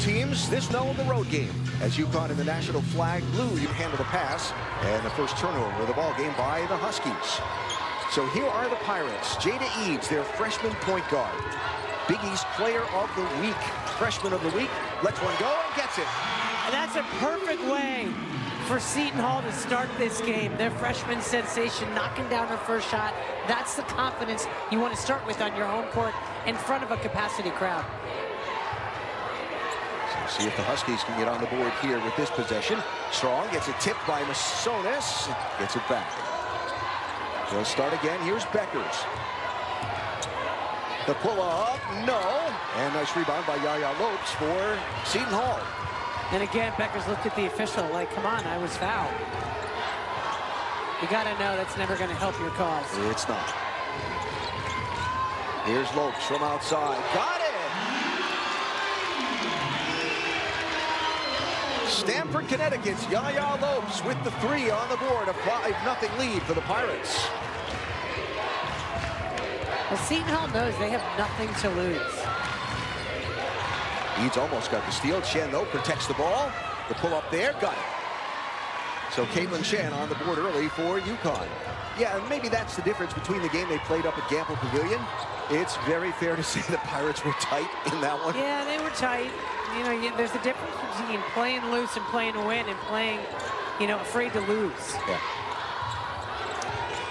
teams this know of the road game. As UConn in the national flag blue, you handle the pass. And the first turnover of the ball game by the Huskies. So here are the Pirates. Jada Eads, their freshman point guard. Big East player of the week. Freshman of the week. Lets one go and gets it. And that's a perfect way for Seton Hall to start this game. Their freshman sensation knocking down her first shot. That's the confidence you want to start with on your home court in front of a capacity crowd. So see if the Huskies can get on the board here with this possession. Strong gets it tipped by Masonis. Gets it back. They'll start again. Here's Beckers. The pull-up, no. And nice rebound by Yaya Lopes for Seton Hall. And again, Beckers looked at the official like, come on, I was fouled. You got to know that's never going to help your cause. It's not. Here's Lopes from outside. Got it! Stamford, Connecticut's Yaya Lopes with the 3 on the board. A 5-0 lead for the Pirates. Well, Seton Hall knows they have nothing to lose. Eads almost got the steal. Chen, though, protects the ball. The pull-up there, got it. So Caitlin Chen on the board early for UConn. Yeah, and maybe that's the difference between the game they played up at Gamble Pavilion. It's very fair to say the Pirates were tight in that one. Yeah, they were tight. You know, there's a difference between playing loose and playing to win and playing, you know, afraid to lose. Yeah.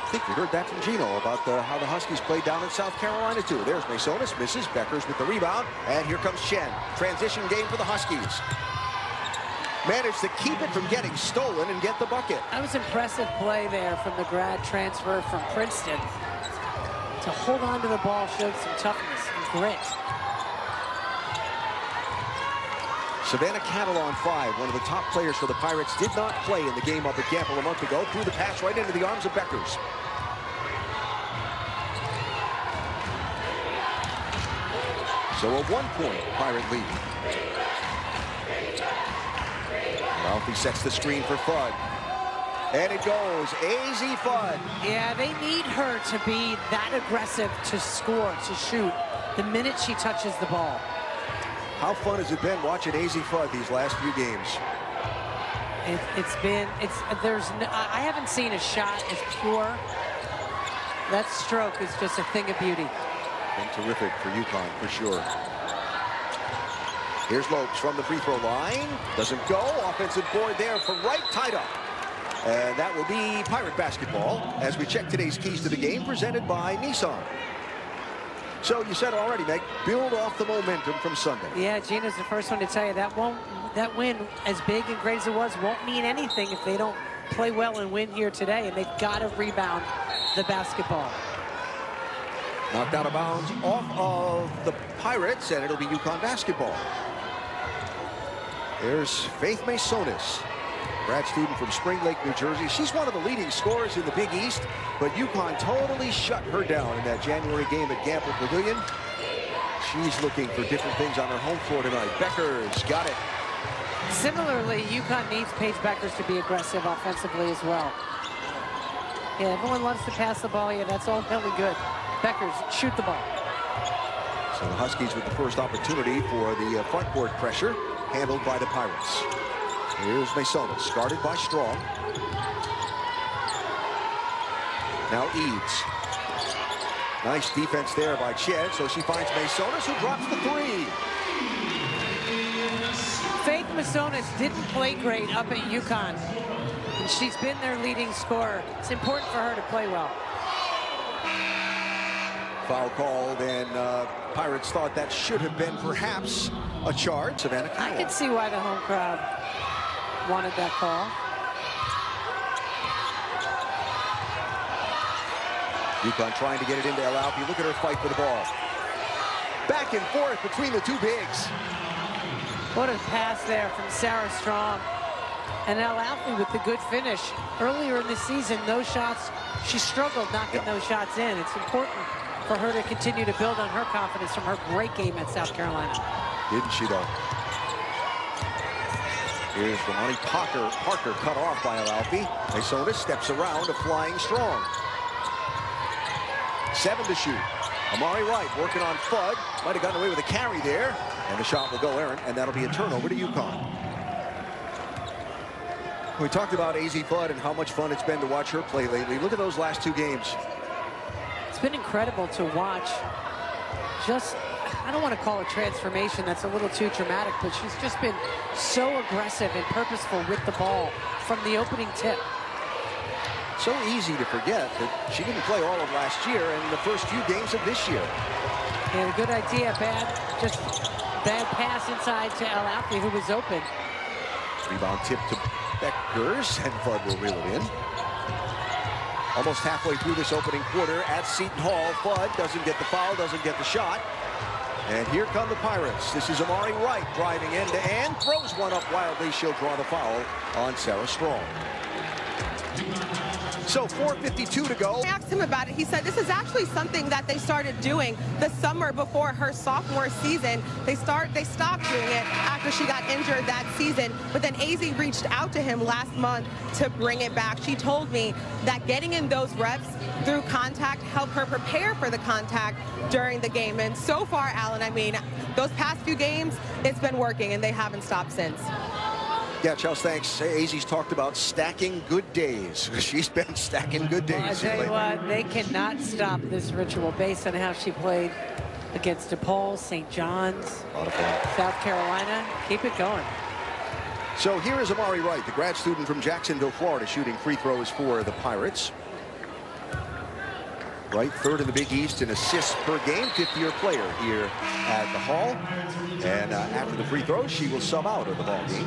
I think we heard that from Gino about how the Huskies played down in South Carolina, too. There's Masonis, misses. Beckers with the rebound. And here comes Chen. Transition game for the Huskies. Managed to keep it from getting stolen and get the bucket. That was impressive play there from the grad transfer from Princeton. To hold on to the ball showed some toughness and grit. Savannah Cattle on 5, one of the top players for the Pirates, did not play in the game up at Gamble a month ago. Threw the pass right into the arms of Beckers. So a 1-point Pirate lead. Ralphie sets the screen for Fudd. And it goes, AZ Fudd. Yeah, they need her to be that aggressive to score, to shoot, the minute she touches the ball. How fun has it been watching AZ Fudd these last few games? I haven't seen a shot as pure. That stroke is just a thing of beauty. Been terrific for UConn, for sure. Here's Lopes from the free throw line. Doesn't go. Offensive board there from right, tied up. And that will be Pirate basketball as we check today's keys to the game presented by Nissan. So you said already, Meg, build off the momentum from Sunday. Yeah, Gina's the first one to tell you that win, as big and great as it was, won't mean anything if they don't play well and win here today, and they've got to rebound the basketball. Knocked out of bounds off of the Pirates, and it'll be UConn basketball. There's Faith Masonis, grad student from Spring Lake, New Jersey. She's one of the leading scorers in the Big East, but UConn totally shut her down in that January game at Gamble Pavilion. She's looking for different things on her home floor tonight. Beckers got it. Similarly, UConn needs Paige Beckers to be aggressive offensively as well. Yeah, everyone loves to pass the ball. Yeah, that's all really good. Beckers, shoot the ball. So the Huskies with the first opportunity for the front court pressure, handled by the Pirates. Here's Masonis, guarded by Strong. Now Eads. Nice defense there by Chen, so she finds Masonis, who drops the 3. Faith Masonis didn't play great up at UConn. And she's been their leading scorer. It's important for her to play well. Foul called, and Pirates thought that should have been perhaps a charge. Savannah Cattle. I can see why the home crowd wanted that call. UConn trying to get it into El Alpi. Look at her fight for the ball. Back and forth between the two bigs. What a pass there from Sarah Strong. And El Alpi with the good finish. Earlier in the season, those shots, she struggled knocking those shots in. It's important for her to continue to build on her confidence from her great game at South Carolina. Didn't she, though? Here's Ramani Parker cut off by El Alpi. Masonis steps around, a flying Strong. 7 to shoot. Amari Wright working on Fudd. Might have gotten away with a carry there. And the shot will go errant, and that'll be a turnover to UConn. We talked about AZ Fudd and how much fun it's been to watch her play lately. Look at those last 2 games. It's been incredible to watch. Just, I don't want to call it transformation. That's a little too dramatic, but she's just been so aggressive and purposeful with the ball from the opening tip. So easy to forget that she didn't play all of last year and the first few games of this year. And a good idea, bad pass inside to El Alfi, who was open. Rebound tip to Beckers, and Fudd will reel it in. Almost halfway through this opening quarter at Seton Hall. Fudd doesn't get the foul, doesn't get the shot. And here come the Pirates. This is Amari Wright driving end-to-end, throws one up wildly. She'll draw the foul on Sarah Strong. So 4:52 to go. I asked him about it. He said this is actually something that they started doing the summer before her sophomore season. They stopped doing it after she got injured that season. But then AZ reached out to him last month to bring it back. She told me that getting in those reps through contact helped her prepare for the contact during the game. And so far, Alan, I mean, those past few games, it's been working, and they haven't stopped since. Yeah, Chelsea, thanks. AZ's talked about stacking good days. She's been stacking good days. Well, I tell you what, they cannot stop this ritual based on how she played against DePaul, St. John's, South Carolina. Keep it going. So here is Amari Wright, the grad student from Jacksonville, Florida, shooting free throws for the Pirates. Wright, 3rd in the Big East in assists per game, 5th-year player here at the Hall. And after the free throws, she will sub out of the ball game.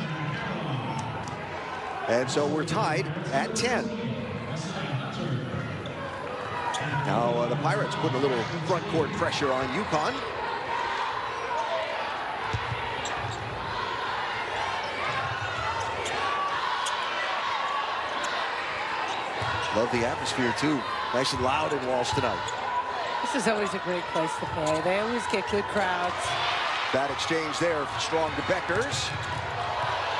And so we're tied at 10. Now the Pirates putting a little front court pressure on UConn. Love the atmosphere too. Nice and loud in Walls tonight. This is always a great place to play. They always get good crowds. Bad exchange there, Strong to Beckers.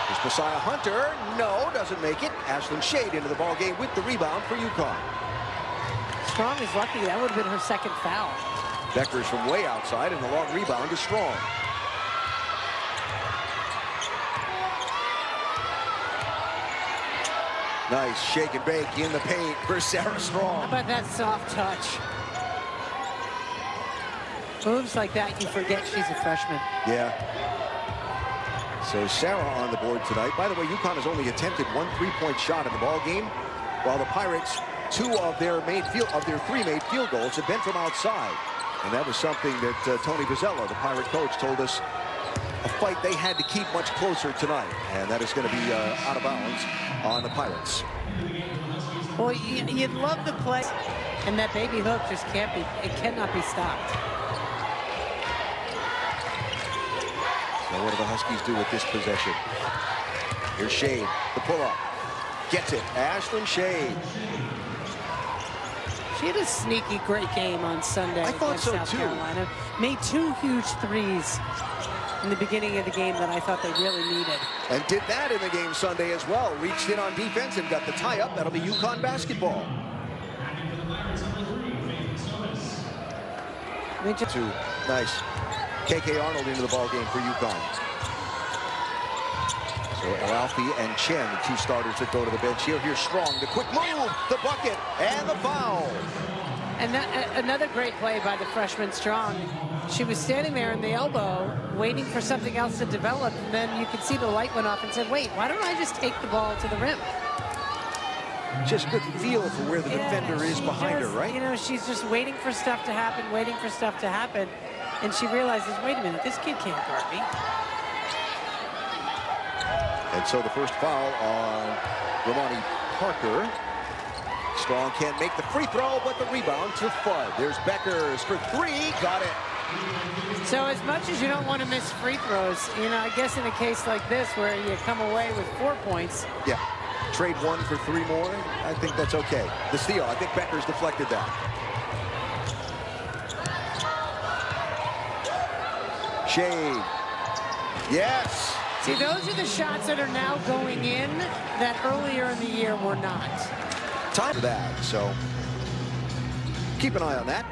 There's Messiah Hunter, no, doesn't make it. Ashlyn Shade into the ball game with the rebound for UConn. Strong is lucky. That would have been her 2nd foul. Beckers from way outside, and the long rebound is Strong. Nice shake and bake in the paint for Sarah Strong. How about that soft touch? Moves like that, you forget she's a freshman. Yeah. So Sarah on the board tonight. By the way, UConn has only attempted 1 3-point shot in the ball game, while the Pirates, 2 of their 3 made field goals have been from outside. And that was something that Tony Bozzella, the Pirate coach, told us a fight they had to keep much closer tonight. And that is going to be out of bounds on the Pirates. Well, you'd love the play, and that baby hook just cannot be stopped. Now what do the Huskies do with this possession? Here's Shade, the pull-up. Gets it, Ashlyn Shade. She had a sneaky great game on Sunday against South Carolina. Made 2 huge threes in the beginning of the game that I thought they really needed. And did that in the game Sunday as well. Reached in on defense and got the tie-up. That'll be UConn basketball. Nice. KK Arnold into the ball game for UConn. So El Alfi and Chen, the 2 starters that go to the bench here. Here's Strong, the quick move, the bucket, and the foul. And another great play by the freshman Strong. She was standing there in the elbow, waiting for something else to develop, and then you could see the light went off and said, wait, why don't I just take the ball to the rim? Just good feel for where the defender is behind her, right? You know, she's just waiting for stuff to happen, waiting for stuff to happen. And she realizes, wait a minute, this kid can't guard me. And so the first foul on Romani Parker. Strong can't make the free throw, but the rebound to Fudd. There's Beckers for 3, got it. So as much as you don't want to miss free throws, you know, I guess in a case like this where you come away with 4 points. Yeah, trade 1 for 3 more, I think that's okay. The steal, I think Beckers deflected that. Shade. Yes. See, those are the shots that are now going in that earlier in the year were not. Time for that, so keep an eye on that.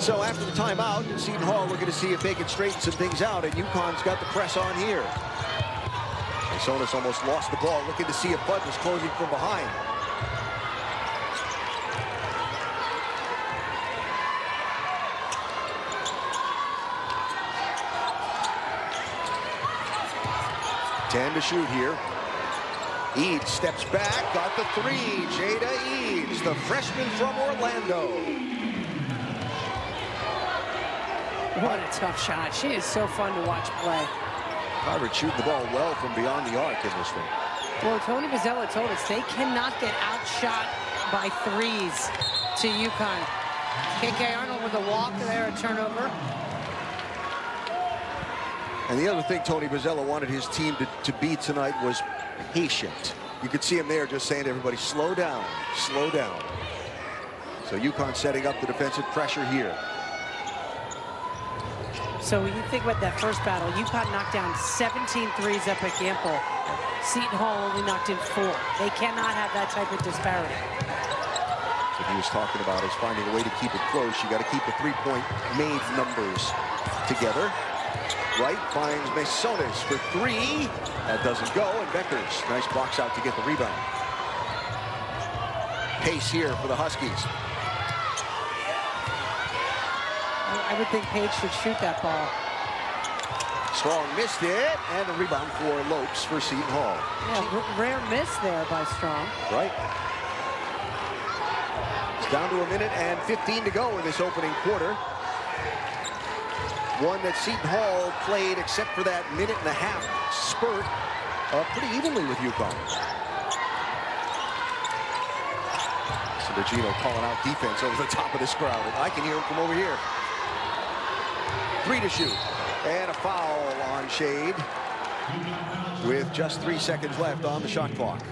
So after the timeout, Seton Hall looking to see if they can straighten some things out, and UConn's got the press on here. Seton almost lost the ball, looking to see if Bud was closing from behind. Ten to shoot here. Eads steps back, got the three. Jada Eads, the freshman from Orlando. What a tough shot. She is so fun to watch play. Pirates shooting the ball well from beyond the arc in this one. Well, Tony Bozzella told us they cannot get outshot by threes to UConn. KK Arnold with a walk there, a turnover. And the other thing Tony Bozzella wanted his team to be tonight was patient. You could see him there just saying to everybody, slow down, slow down. So UConn setting up the defensive pressure here. So when you think about that first battle, UConn knocked down 17 threes up at Gamble. Seton Hall only knocked in 4. They cannot have that type of disparity. What he was talking about is finding a way to keep it close. You got to keep the three-point made numbers together. Wright finds Mesones for 3. That doesn't go, and Beckers, nice box out to get the rebound. Pace here for the Huskies. I would think Page should shoot that ball. Strong missed it, and the rebound for Lopes for Seton Hall. Yeah, rare miss there by Strong. Right. It's down to 1 minute and 15 to go in this opening quarter. One that Seton Hall played, except for that minute-and-a-half spurt, pretty evenly with UConn. So Gino calling out defense over the top of this crowd. I can hear him from over here. 3 to shoot, and a foul on Shade with just 3 seconds left on the shot clock.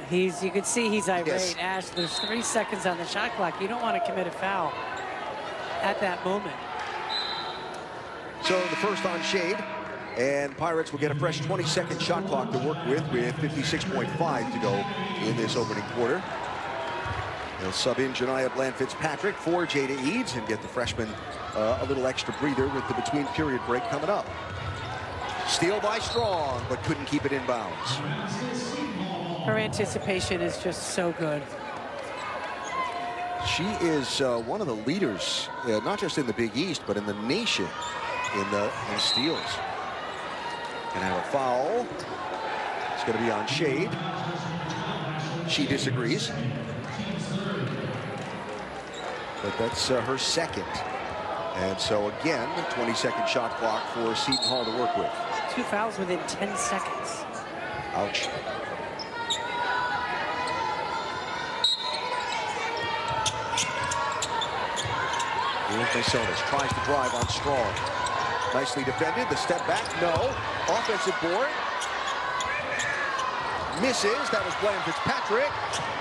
You can see he's irate. Yes. Ash, there's 3 seconds on the shot clock. You don't want to commit a foul at that moment. So the first on Shade, and Pirates will get a fresh 20-second shot clock to work with 56.5 to go in this opening quarter. They'll sub in Janiah Bland-Fitzpatrick for Jada Eads and get the freshman a little extra breather with the between-period break coming up. Steal by Strong, but couldn't keep it in bounds. Her anticipation is just so good. She is one of the leaders, not just in the Big East, but in the nation in steals. Gonna have a foul. It's gonna be on Shade. She disagrees. But that's her second. And so again, 20-second shot clock for Seton Hall to work with. 2 fouls within 10 seconds. Ouch. Here's Mesones, tries to drive on Strong. Nicely defended, the step back, no. Offensive board. Misses, that was Bland-Fitzpatrick.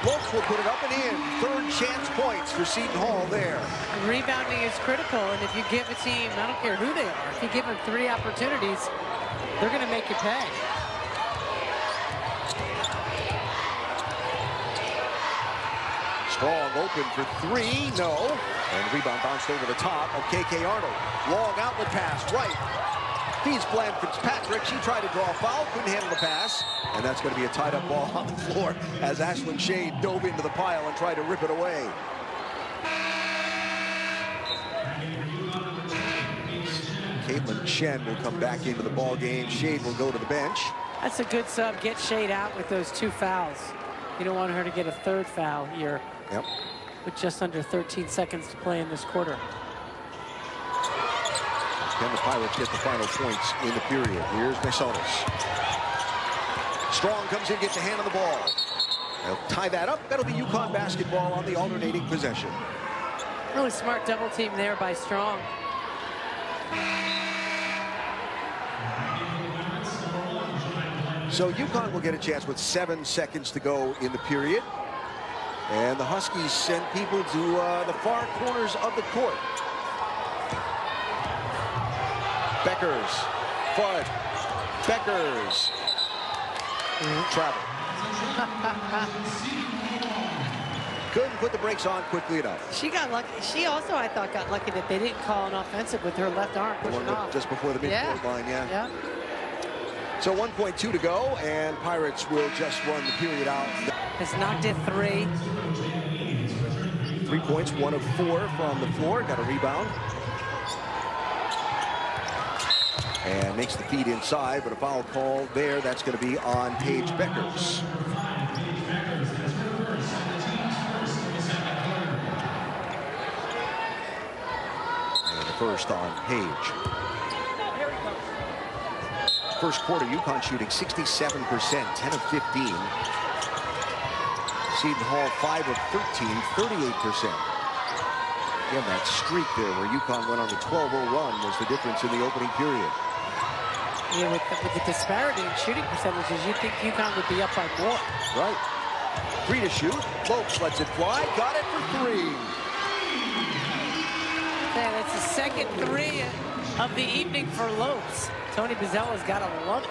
Lopes will put it up and in. 3rd chance points for Seton Hall there. Rebounding is critical, and if you give a team, I don't care who they are, if you give them 3 opportunities, they're gonna make you pay. Strong open for 3, no. And rebound bounced over the top of KK Arnold. Long outlet pass, right. Feeds Bland-Fitzpatrick. She tried to draw a foul, couldn't handle the pass. And that's going to be a tied-up ball on the floor as Ashlyn Shade dove into the pile and tried to rip it away. Caitlin Chen will come back into the ball game. Shade will go to the bench. That's a good sub. Get Shade out with those 2 fouls. You don't want her to get a 3rd foul here. Yep. With just under 13 seconds to play in this quarter. Can the Pirates get the final points in the period? Here's Mesones. Strong comes in, gets a hand on the ball. They'll tie that up. That'll be UConn basketball on the alternating possession. Really smart double team there by Strong. So UConn will get a chance with 7 seconds to go in the period. And the Huskies send people to the far corners of the court. Beckers, Fudd, Beckers. Travel. Couldn't put the brakes on quickly enough. She got lucky. She also, I thought, got lucky that they didn't call an offensive with her left arm pushing off. Just before the midcourt line, yeah. So 1.2 to go, and Pirates will just run the period out. Has knocked it 3. 3 points, 1 of 4 from the floor. Got a rebound. And makes the feed inside, but a foul call there. That's going to be on Paige Beckers. And the first on Paige. First quarter, UConn shooting 67%, 10 of 15. Seton Hall 5 of 13, 38%. Again, that streak there where UConn went on a 12-0 run was the difference in the opening period. Yeah, with the disparity in shooting percentages, you'd think UConn would be up by more. Right. 3 to shoot. Lopes lets it fly. Got it for 3. Yeah, that's the second 3 of the evening for Lopes. Tony Bizzella's got to love it.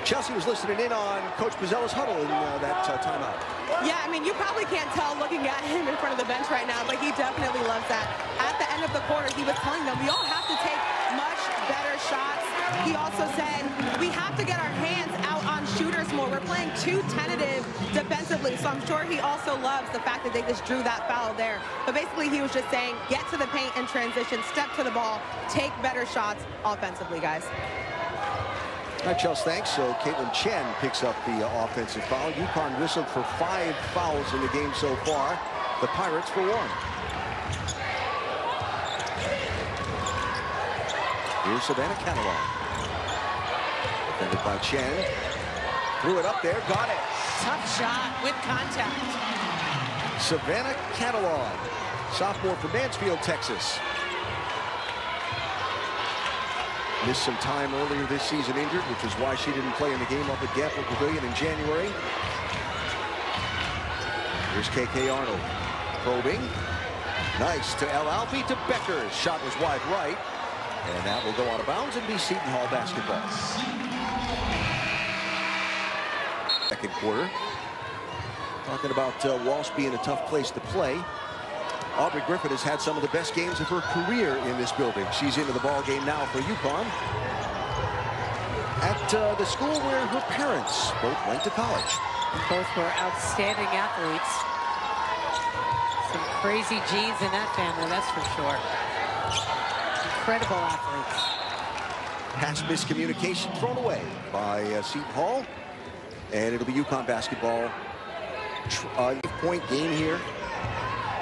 Chelsea was listening in on Coach Bizzella's huddle in that timeout. Yeah, I mean, you probably can't tell looking at him in front of the bench right now, but he definitely loves that. At the end of the quarter, he was telling them, we all have to take much better shots. He also said, we have to get our hands out on shooters more. We're playing too tentative defensively, so I'm sure he also loves the fact that they just drew that foul there. But basically, he was just saying, get to the paint and transition, step to the ball, take better shots offensively, guys. All right, Chelsea, thanks. So Caitlin Chen picks up the offensive foul. UConn whistled for 5 fouls in the game so far. The Pirates for 1. Here's Savannah Catalan. Defended by Chen. Threw it up there, got it. Tough shot with contact. Savannah Catalan, sophomore from Mansfield, Texas. Missed some time earlier this season injured, which is why she didn't play in the game up at Gamble Pavilion in January. Here's KK Arnold. Probing. Nice to El Alfi to Beckers. Shot was wide right. And that will go out of bounds and be Seton Hall basketball. Second quarter. Talking about Walsh being a tough place to play. Aubrey Griffin has had some of the best games of her career in this building. She's into the ball game now for UConn at the school where her parents both went to college. Both were outstanding athletes. Some crazy genes in that family, that's for sure. Incredible athletes. Pass miscommunication thrown away by Seton Hall, and it'll be UConn basketball. 8-point game here.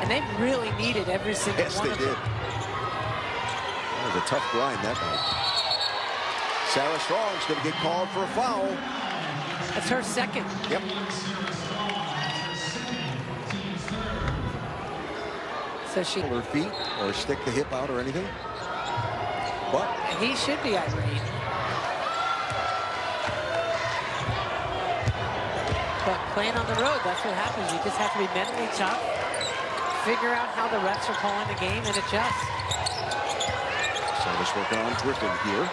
And they really needed every single one of them. Yes, they did. That was a tough grind that night. Sarah Strong's going to get called for a foul. That's her second. Yep. So she... Pull her feet or stick the hip out or anything. But he should be irate. But playing on the road, that's what happens. You just have to be mentally tough. Figure out how the refs are calling the game and adjust. Service working on Griffin here.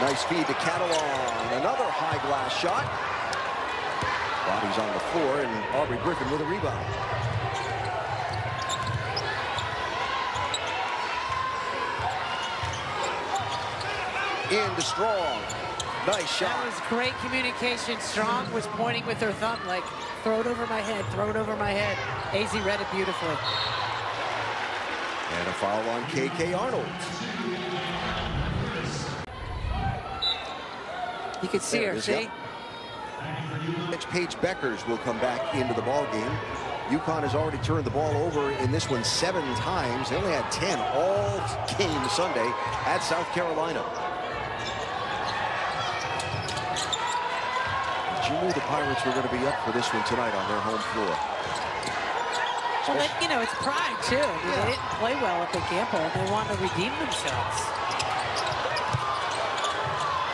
Nice feed to Catalan. Another high glass shot. Body's on the floor, and Aubrey Griffin with a rebound. Into Strong. Nice shot. That was great communication. Strong was pointing with her thumb like, throw it over my head, throw it over my head. AZ read it beautifully. And a foul on KK Arnold. You can see her, see? Yep. Paige Beckers will come back into the ball game. UConn has already turned the ball over in this one 7 times. They only had 10 all game Sunday at South Carolina. You knew the Pirates were going to be up for this one tonight on their home floor. Well, you know, it's pride, too. I mean, they didn't play well up at Gamble, and they want to redeem themselves.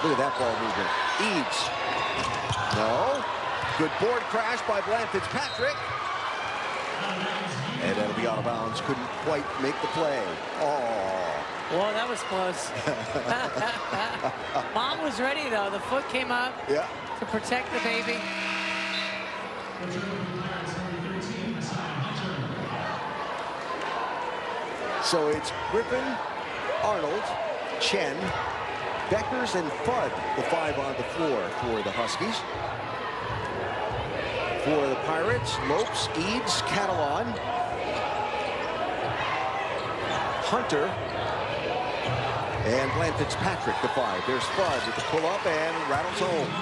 Look at that ball movement. Eads. No. Good board crash by Bland Fitzpatrick. And that'll be out of bounds. Couldn't quite make the play. Oh. Whoa, that was close. Mom was ready, though. The foot came up. Yeah. To protect the baby. So it's Griffin, Arnold, Chen, Beckers, and Fudd, the 5 on the floor for the Huskies. For the Pirates, Lopes, Eads, Catalan, Hunter, and Bland Fitzpatrick, the 5. There's Fudd with the pull-up and rattles home.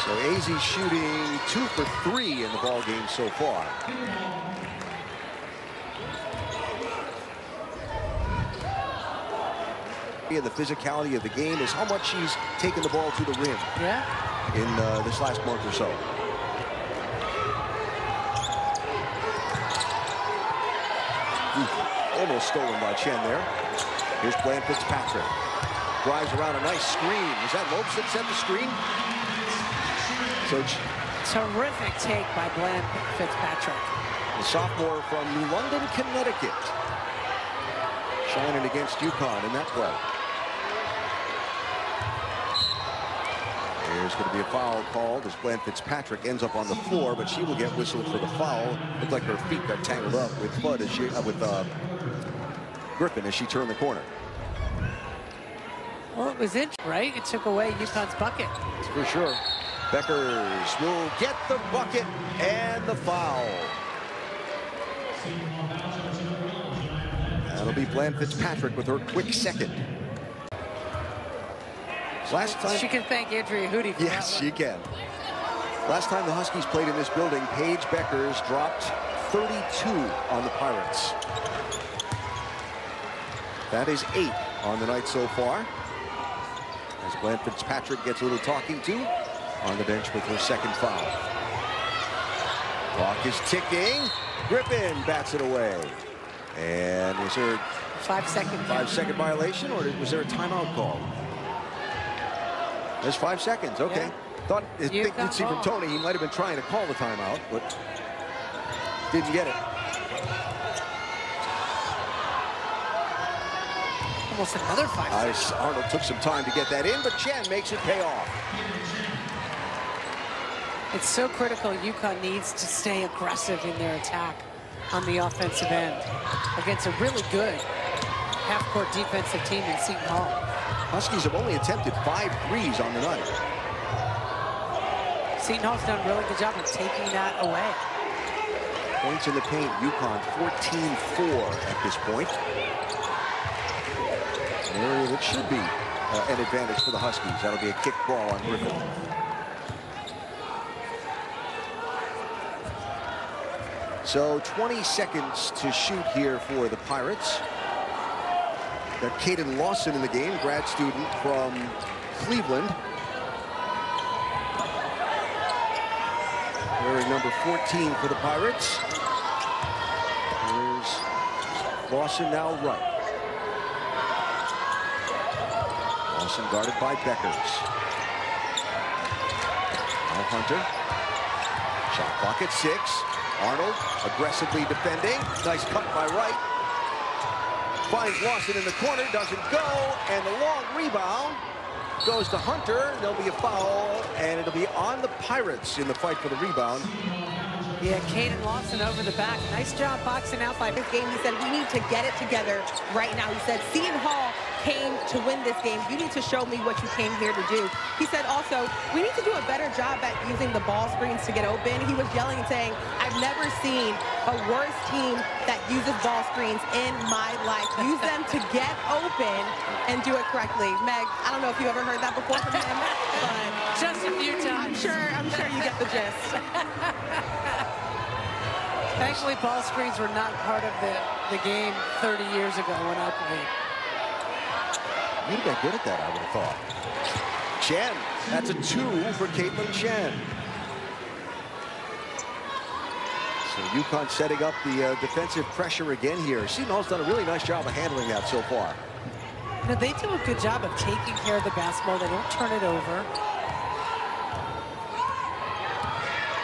So AZ shooting 2 for 3 in the ball game so far. And the physicality of the game is how much she's taken the ball to the rim. Yeah. In this last month or so. Almost stolen by Chen there. Here's Bland Fitzpatrick. Drives around a nice screen. Was that Lopes that set the screen? So terrific take by Bland Fitzpatrick. The sophomore from New London, Connecticut. Shining against UConn in that play. There's going to be a foul called as Bland Fitzpatrick ends up on the floor, but she will get whistled for the foul. Looked like her feet got tangled up with Fudd as she Griffin as she turned the corner. Well, it was interesting, right? It took away UConn's bucket. For sure. Beckers will get the bucket and the foul. That'll be Bland Fitzpatrick with her quick second. Last time she can thank Andrea Hootie for yes, she can. Last time the Huskies played in this building, Paige Beckers dropped 32 on the Pirates. That is 8 on the night so far. As Bland Fitzpatrick gets a little talking to on the bench with her second foul. Clock is ticking. Griffin bats it away. And was there a 5-second violation, or was there a timeout call? There's 5 seconds. Okay. Yeah. Thought you'd see from Tony he might have been trying to call the timeout, but didn't get it. Almost another 5 seconds. Arnold took some time to get that in, but Chen makes it pay off. It's so critical. UConn needs to stay aggressive in their attack on the offensive end against a really good half-court defensive team in Seton Hall. Huskies have only attempted 5 threes on the night. Seton Hall's done a really good job of taking that away. Points in the paint, UConn 14-4 at this point. An area that should be an advantage for the Huskies. That'll be a kick ball on Griffin. So 20 seconds to shoot here for the Pirates. Got Caden Lawson in the game, grad student from Cleveland. Wearing number 14 for the Pirates. Here's Lawson now right. Lawson guarded by Beckers. Now Hunter. Shot clock at 6. Arnold aggressively defending. Nice cut by Wright. Finds Lawson in the corner, doesn't go, and the long rebound goes to Hunter. There'll be a foul, and it'll be on the Pirates in the fight for the rebound. Yeah, Caden Lawson over the back. Nice job boxing out by this game. He said, we need to get it together right now. He said, Seton Hall came to win this game. You need to show me what you came here to do. He said also, we need to do a better job at using the ball screens to get open. He was yelling and saying, I've never seen a worse team that uses ball screens in my life. Use them to get open and do it correctly. Meg, I don't know if you ever heard that before from him, but just a few times. I'm sure you get the gist. Thankfully, ball screens were not part of the game 30 years ago when I played. You'd have been good at that, I would have thought. Chen, that's a 2 for Caitlin Chen. So UConn setting up the defensive pressure again here. Seton Hall's done a really nice job of handling that so far. You know, they do a good job of taking care of the basketball. They don't turn it over.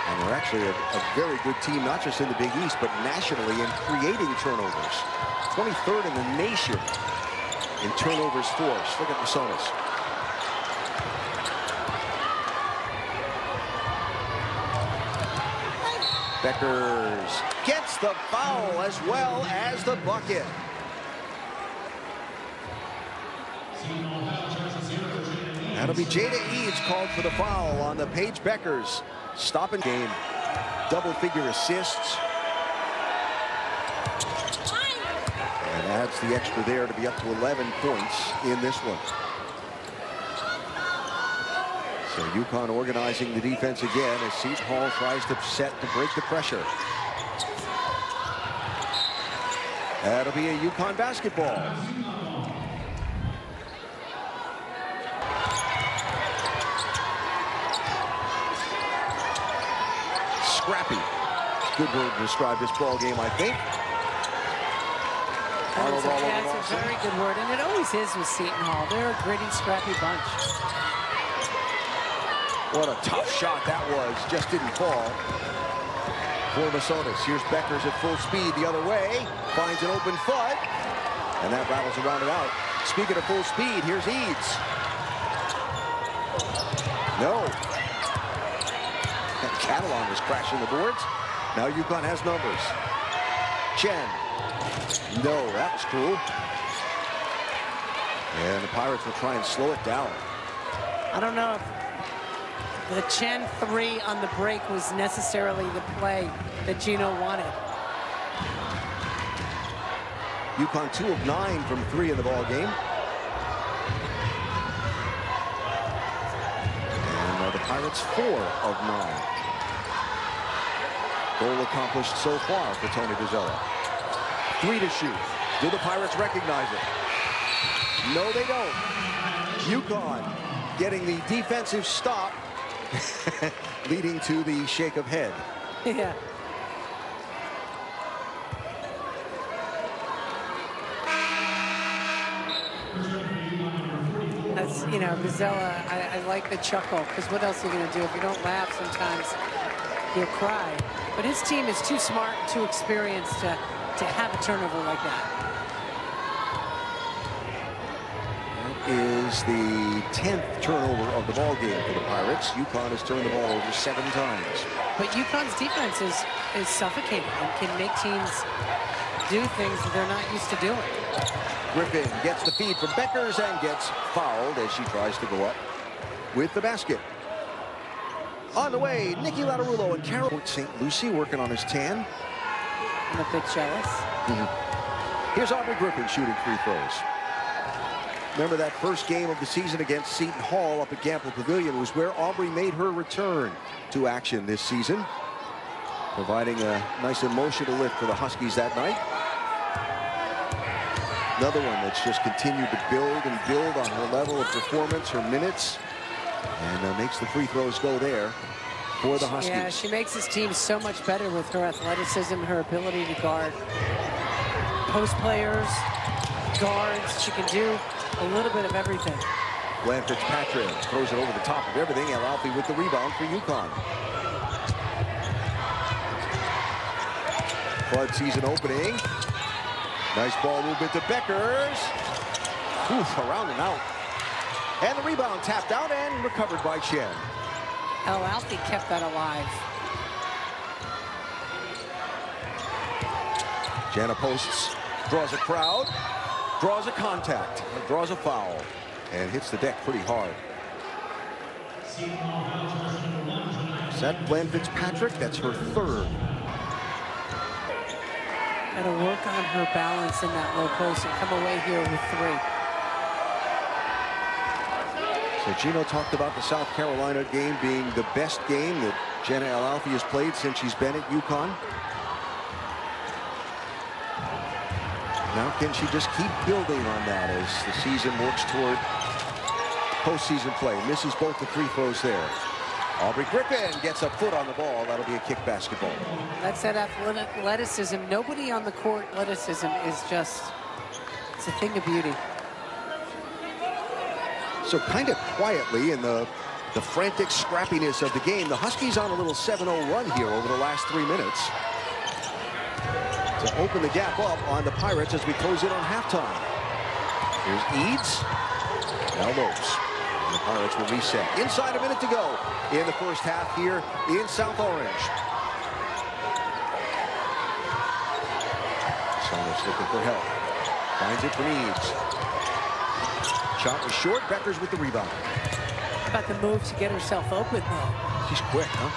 And they're actually a very good team, not just in the Big East, but nationally in creating turnovers. 23rd in the nation in turnovers forced. Look at the Sonas. Beckers gets the foul as well as the bucket. That'll be Jada Eads called for the foul on the Paige Beckers. Stopping game. Double-figure assists. And adds the extra there to be up to 11 points in this one. So UConn organizing the defense again as Seton Hall tries to set to break the pressure. That'll be a UConn basketball. Scrappy. Good word to describe this ball game, I think. That's a very good word, and it always is with Seton Hall. They're a gritty, scrappy bunch. What a tough shot that was. Just didn't fall. For Masonis. Here's Beckers at full speed the other way. Finds an open foot. And that rattles around and out. Speaking of full speed, here's Eads. No. And Catalan was crashing the boards. Now UConn has numbers. Chen. No, that was cool. And the Pirates will try and slow it down. I don't know if the Chen 3 on the break was necessarily the play that Gino wanted. UConn 2 of 9 from 3 in the ball game. And the Pirates 4 of 9. Goal accomplished so far for Tony Bozzella. 3 to shoot. Do the Pirates recognize it? No, they don't. UConn getting the defensive stop, leading to the shake of head. Yeah. That's, you know, Bozzella, I like the chuckle, because what else are you going to do? If you don't laugh sometimes, you'll cry. But his team is too smart and too experienced to have a turnover like that. That is the 10th turnover of the ball game for the Pirates. UConn has turned the ball over 7 times. But UConn's defense is suffocating and can make teams do things that they're not used to doing. Griffin gets the feed from Beckers and gets fouled as she tries to go up with the basket. On the way, Nikki Lattarulo and Carol St. Lucie working on his tan. I'm a bit jealous. Here's Aubrey Griffin shooting free throws. Remember that first game of the season against Seton Hall up at Gamble Pavilion was where Aubrey made her return to action this season, providing a nice emotional lift for the Huskies that night. Another one that's just continued to build and build on her level of performance, her minutes, and makes the free throws go there for the Huskies. Yeah, she makes his team so much better with her athleticism, her ability to guard post players, guards. She can do a little bit of everything. Glenn Fitzpatrick throws it over the top of everything. El Alfie with the rebound for UConn. Flood season opening. Nice ball movement to Beckers. Oof, around and out. And the rebound tapped out and recovered by Chen. El Alfie kept that alive. Jana posts, draws a crowd, draws a contact, draws a foul, and hits the deck pretty hard. Is that Glenn Fitzpatrick? That's her 3rd. Got to work on her balance in that low post and come away here with 3. So Gino talked about the South Carolina game being the best game that Jana El Alfie has played since she's been at UConn. Now can she just keep building on that as the season works toward postseason play? Misses both the free throws there. Aubrey Griffin gets a foot on the ball. That'll be a kick basketball. That's that athleticism. Nobody on the court athleticism is just, it's a thing of beauty. So kind of quietly in the frantic scrappiness of the game, the Huskies on a little 7-0 run here over the last 3 minutes to open the gap up on the Pirates as we close in on halftime. Here's Eads. Now Lopes. And the Pirates will reset. Inside a minute to go in the first half here in South Orange. Beckers looking for help. Finds it for Eads. Shot was short. Beckers with the rebound. How about the move to get herself open, though? She's quick, huh?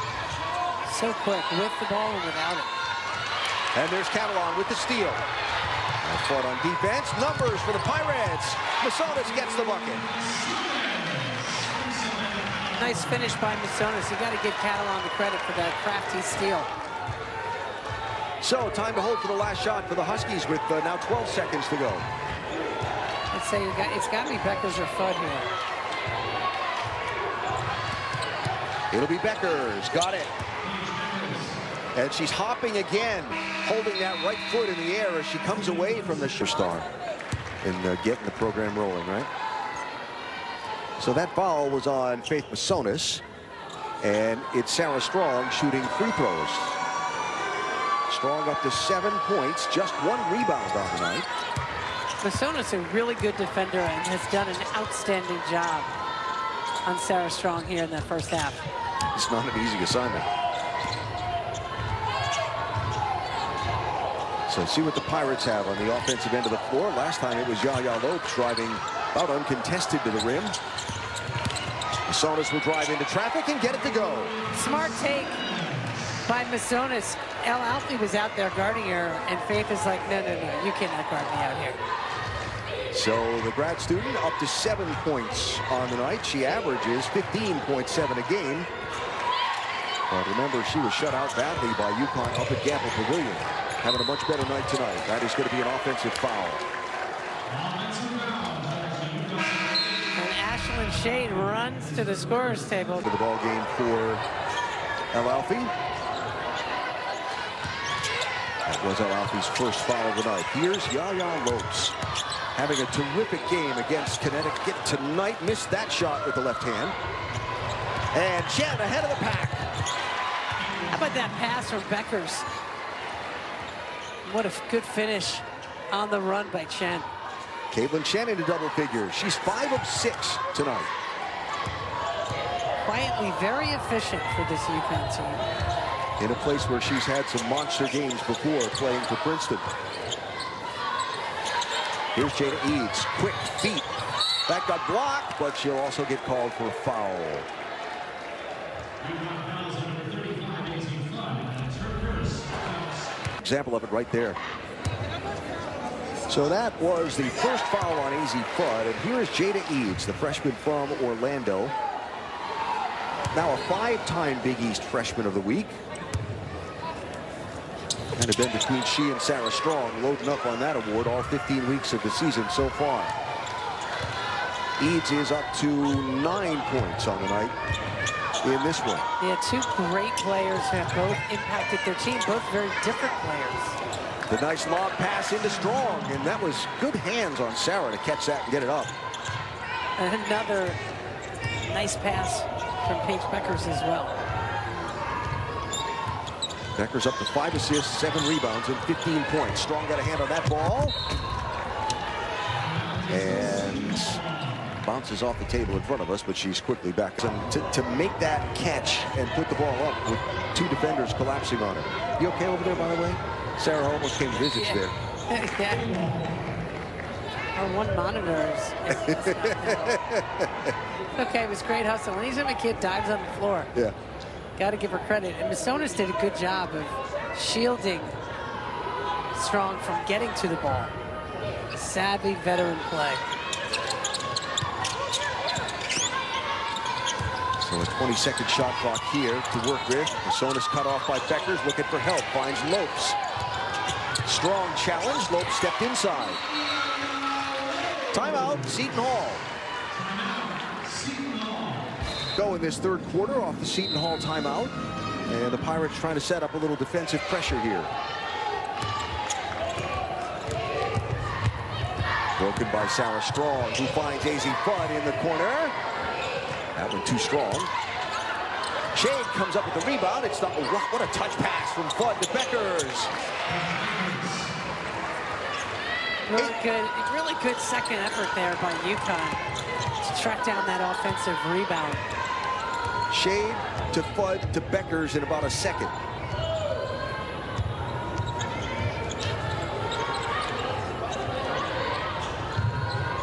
So quick, with the ball and without it. And there's Catalan with the steal. Fought on defense. Numbers for the Pirates. Masonis gets the bucket. Nice finish by Masonis. You got to give Catalan the credit for that crafty steal. So, time to hold for the last shot for the Huskies with now 12 seconds to go. I'd say it's got to be Beckers or Fudd here. It'll be Beckers. Got it. And she's hopping again, holding that right foot in the air as she comes away from the star and getting the program rolling, right? So that foul was on Faith Masonis, and it's Sarah Strong shooting free throws. Strong up to 7 points, just 1 rebound on the night. Masonis a really good defender and has done an outstanding job on Sarah Strong here in that first half. It's not an easy assignment. So see what the Pirates have on the offensive end of the floor. Last time it was Yaya Lopes driving about uncontested to the rim. Masonis will drive into traffic and get it to go. Smart take by Masonis. El Alfie was out there guarding her, and Faith is like, no, you cannot guard me out here. So the grad student up to 7 points on the night. She averages 15.7 a game. But remember, she was shut out badly by UConn up at Gamble Pavilion. Having a much better night tonight. That is going to be an offensive foul. And Ashlyn Shade runs to the scorer's table. To the ball game for El Alfie. That was El Alfie's first foul of the night. Here's Yaya Lopes having a terrific game against Connecticut tonight. Missed that shot with the left hand. And Jen ahead of the pack. How about that pass from Beckers? What a good finish on the run by Chen. Caitlin Chen into double figures. She's 5 of 6 tonight. Quietly very efficient for this UConn team. In a place where she's had some monster games before playing for Princeton. Here's Jada Eads. Quick feet. That got blocked, but she'll also get called for a foul. Example of it right there. So that was the first foul on AZ Fudd, and here is Jada Eads, the freshman from Orlando. Now a 5-time Big East Freshman of the Week. Kind of been between she and Sarah Strong, loading up on that award all 15 weeks of the season so far. Eads is up to 9 points on the night in this one. Yeah, 2 great players who have both impacted their team, both very different players. The nice lob pass into Strong, and that was good hands on Sarah to catch that and get it up. Another nice pass from Paige Beckers as well. Beckers up to 5 assists, 7 rebounds, and 15 points. Strong got a hand on that ball. And bounces off the table in front of us, but she's quickly back. To make that catch and put the ball up with 2 defenders collapsing on her. You okay over there, by the way? Sarah almost came visits there. Yeah. Our one monitor is okay, it was great hustle. Anytime a kid dives on the floor, yeah, got to give her credit. And Masonis did a good job of shielding Strong from getting to the ball. Savvy veteran play. So a 20-second shot clock here to work with. Masonis cut off by Beckers, looking for help, finds Lopes. Strong challenge, Lopes stepped inside. Timeout, Seton Hall. Go in this third quarter off the Seton Hall timeout. And the Pirates trying to set up a little defensive pressure here. Broken by Sarah Strong, who finds AZ Fudd in the corner. That one too strong. Shade comes up with the rebound. It's not, what a touch pass from Fudd to Beckers. Really good second effort there by UConn to track down that offensive rebound. Shade to Fudd to Beckers in about a second.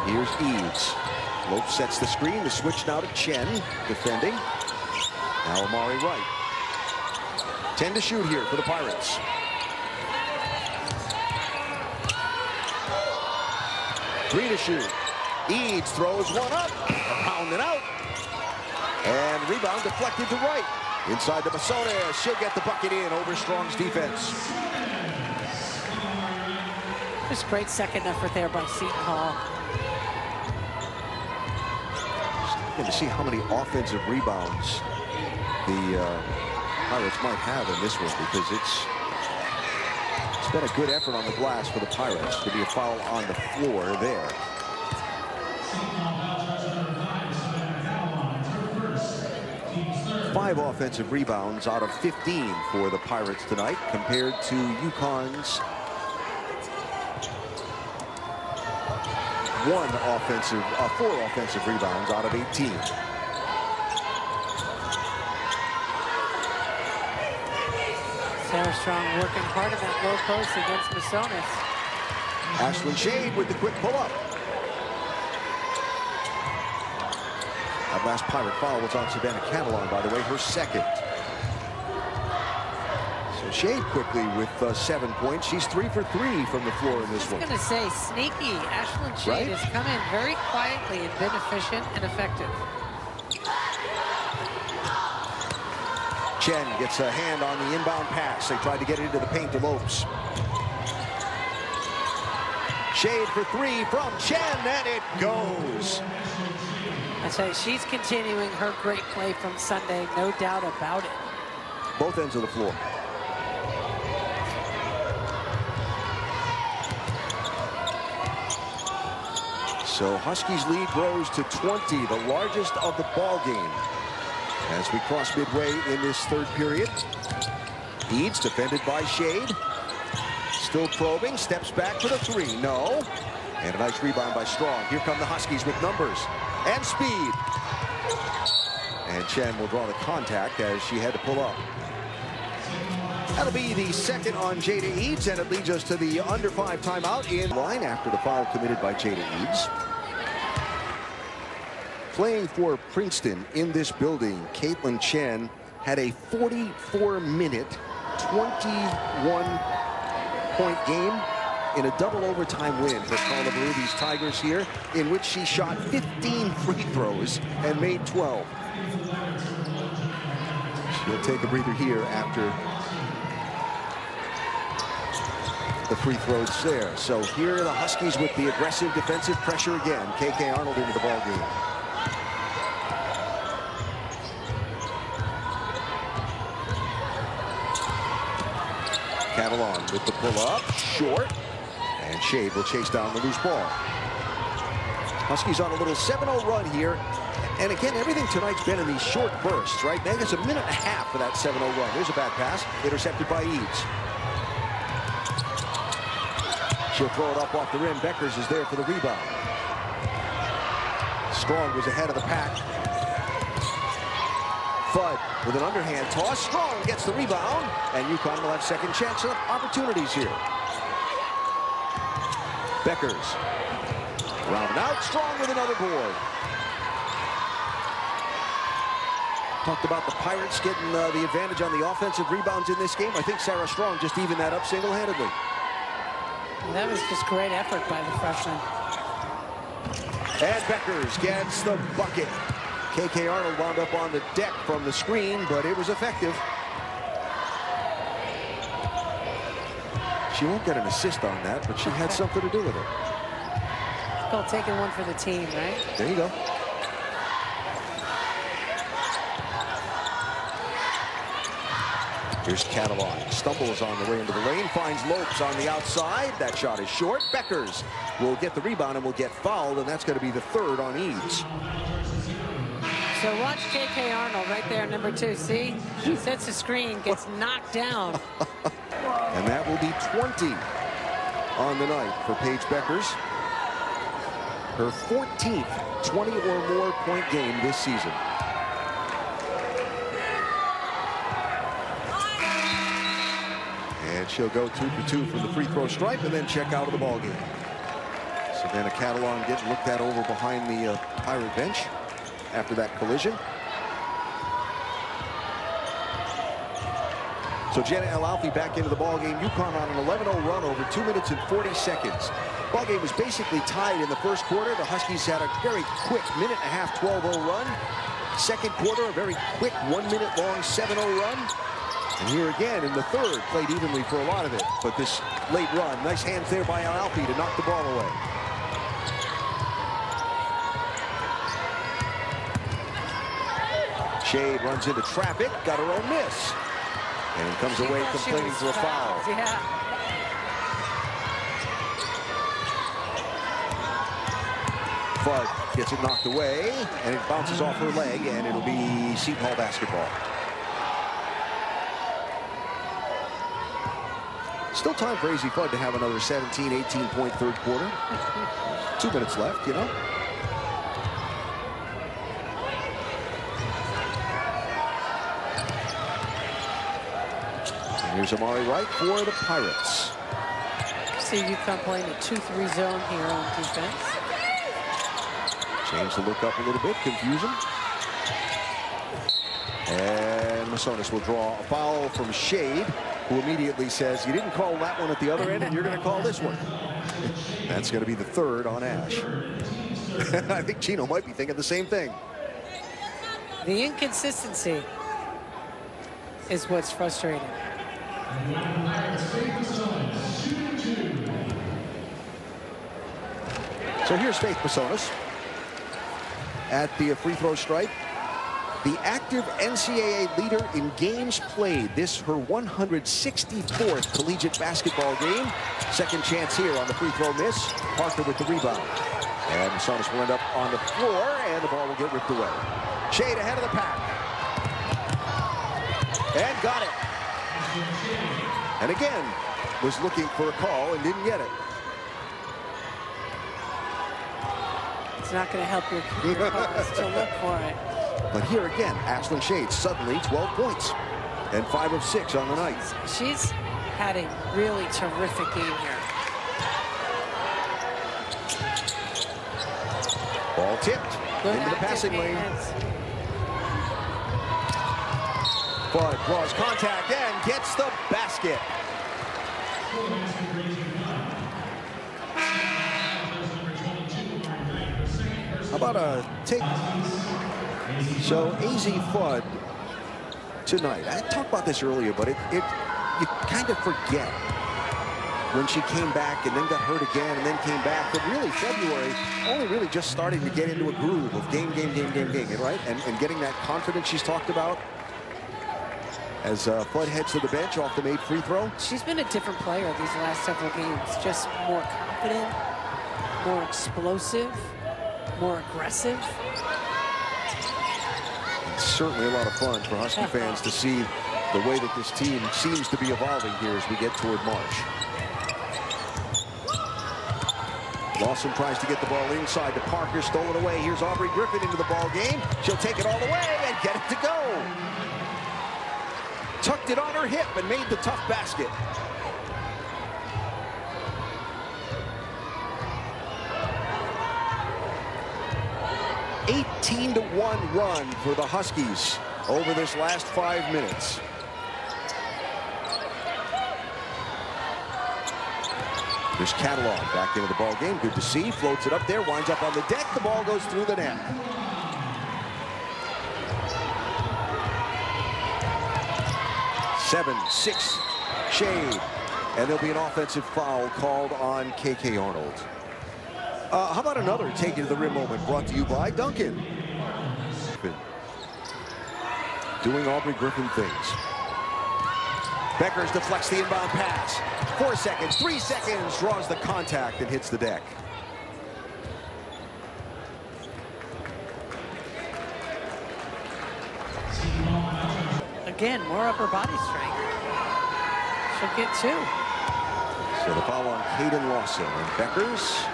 Here's Eads. Lope sets the screen. The switch now to Chen, defending. Now Amari Wright. 10 to shoot here for the Pirates. Three to shoot. Eads throws one up, around and out. And rebound deflected to Wright. Inside to Masona. She'll get the bucket in over Strong's defense. Just great second effort there by Seton Hall. Just to see how many offensive rebounds the Pirates might have in this one, because it's been a good effort on the glass for the Pirates. To be a foul on the floor there. Five offensive rebounds out of 15 for the Pirates tonight, compared to UConn's four offensive rebounds out of 18. Sarah Strong working hard in that low post against Masonis. Ashlyn Shade with the quick pull-up. That last Pirate foul was on Savannah Catalon, by the way, her second. So Shade quickly with 7 points. She's 3 for 3 from the floor in this one. I was going to say, sneaky. Ashlyn Shade has come in very quietly and been efficient and effective. Chen gets a hand on the inbound pass. They tried to get it into the paint to Lopes. Shade for 3 from Chen, and it goes. I say she's continuing her great play from Sunday, no doubt about it. Both ends of the floor. So Huskies lead grows to 20, the largest of the ball game. As we cross midway in this third period, Eads defended by Shade. Still probing, steps back for the 3. No. And a nice rebound by Strong. Here come the Huskies with numbers and speed. And Chen will draw the contact as she had to pull up. That'll be the second on Jada Eads, and it leads us to the under 5 timeout in line after the foul committed by Jada Eads. Playing for Princeton in this building, Caitlin Chen had a 44-minute, 21-point game in a double overtime win for Carla Berubbe's Tigers here, in which she shot 15 free throws and made 12. She'll take a breather here after the free throws there. So here are the Huskies with the aggressive defensive pressure again. KK Arnold into the ball game. Catalon with the pull-up, short, and Shade will chase down the loose ball. Huskies on a little 7-0 run here, and again, everything tonight's been in these short bursts, right? Now it's a minute and a half for that 7-0 run. There's a bad pass, intercepted by Eads. She'll throw it up off the rim. Beckers is there for the rebound. Strong was ahead of the pack. Fudd with an underhand toss. Strong gets the rebound, and UConn will have second chance opportunities here. Beckers rounded out. Strong with another board. Talked about the Pirates getting the advantage on the offensive rebounds in this game. I think Sarah Strong just evened that up single-handedly. That was just great effort by the freshman. And Beckers gets the bucket. KK Arnold wound up on the deck from the screen, but it was effective. She won't get an assist on that, but she had something to do with it. It's called taking one for the team, right? There you go. Here's Catalon. Stumbles on the way into the lane. Finds Lopes on the outside. That shot is short. Beckers will get the rebound and will get fouled, and that's going to be the third on Eads. So watch KK Arnold right there, number 2. See? He sets the screen, gets knocked down. And that will be 20 on the night for Paige Beckers. Her 14th 20 or more point game this season. And she'll go 2 for 2 from the free throw stripe and then check out of the ball game. So then a catalog getting looked at over behind the Pirate bench after that collision. So Jenna El-Alfi back into the ballgame. UConn on an 11-0 run over 2 minutes and 40 seconds. Ballgame was basically tied in the first quarter. The Huskies had a very quick minute-and-a-half 12-0 run. Second quarter, a very quick 1 minute long 7-0 run. And here again in the third, played evenly for a lot of it. But this late run, nice hands there by El-Alfi to knock the ball away. Shade runs into traffic, got her own miss. And comes away complaining for a foul. Yeah. Fudd gets it knocked away, and it bounces off her leg, and it'll be Seton Hall basketball. Still time for AZ Fudd to have another 17, 18-point third quarter. 2 minutes left, you know. Here's Amari Wright for the Pirates. See UConn playing a 2-3 zone here on defense. Change the look up a little bit, confusing. And Masonis will draw a foul from Shade, who immediately says, you didn't call that one at the other end, and you're going to call this one. That's going to be the third on Ash. I think Chino might be thinking the same thing. The inconsistency is what's frustrating. So here's Faith Masonis at the free throw stripe. The active NCAA leader in games played. This her 164th collegiate basketball game. Second chance here on the free throw miss. Parker with the rebound. And Masonis will end up on the floor, and the ball will get ripped away. Shade ahead of the pack. And got it. And again, was looking for a call and didn't get it. It's not going to help your cause to look for it. But here again, Ashlyn Shade suddenly 12 points and 5 of 6 on the night. She's had a really terrific game here. Ball tipped into the passing lane. Fudd draws contact and gets the basket. How about a take? So AZ Fudd tonight. I talked about this earlier, but you kind of forget when she came back and then got hurt again and then came back. But really, February only really just starting to get into a groove of game, right? And getting that confidence she's talked about. As Fudd heads to the bench off the made free throw. She's been a different player these last several games. Just more confident, more explosive, more aggressive. It's certainly a lot of fun for Husky fans to see the way that this team seems to be evolving here as we get toward March. Lawson tries to get the ball inside to Parker, stolen away. Here's Aubrey Griffin into the ball game. She'll take it all the way and get it to go. Tucked it on her hip and made the tough basket. "18-1 run for the Huskies over this last 5 minutes. There's Catalog back into the ball game. Good to see. Floats it up there, winds up on the deck. The ball goes through the net. Seven, 6, Shade. And there'll be an offensive foul called on KK Arnold. How about another take it to the rim moment brought to you by Duncan. Doing Aubrey Griffin things. Beckers deflects the inbound pass. 4 seconds, 3 seconds, draws the contact and hits the deck. Again, more upper body strength. She'll get 2. So the foul on Hayden Lawson, and Beckers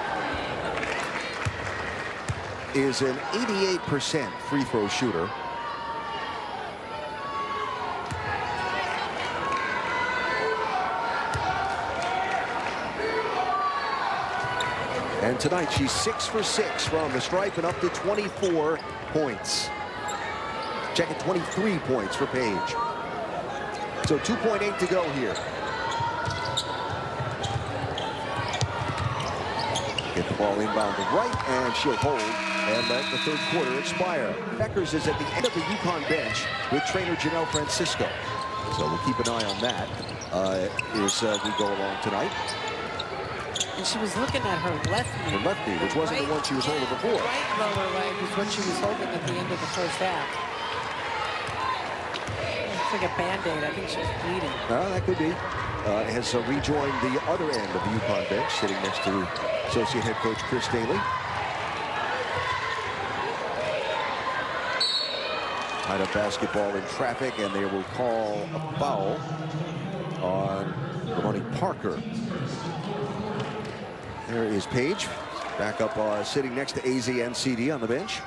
is an 88% free throw shooter. And tonight she's 6 for 6 from the stripe and up to 24 points. Check it, 23 points for Paige. So 2.8 to go here. Get the ball inbound to right, and she'll hold and let the third quarter expire. Beckers is at the end of the UConn bench with trainer Janelle Francisco. So we'll keep an eye on that as we go along tonight. And she was looking at her left knee. Her left knee, which wasn't the one she was holding before. Right lower leg was what she was holding at the end of the first half. It's like a Band-Aid. I think she's bleeding. That could be. Has rejoined the other end of the UConn bench, sitting next to associate head coach Chris Daly. Tied up basketball in traffic, and they will call a foul on Ramoni Parker. There is Paige, back up sitting next to AZ and CD on the bench.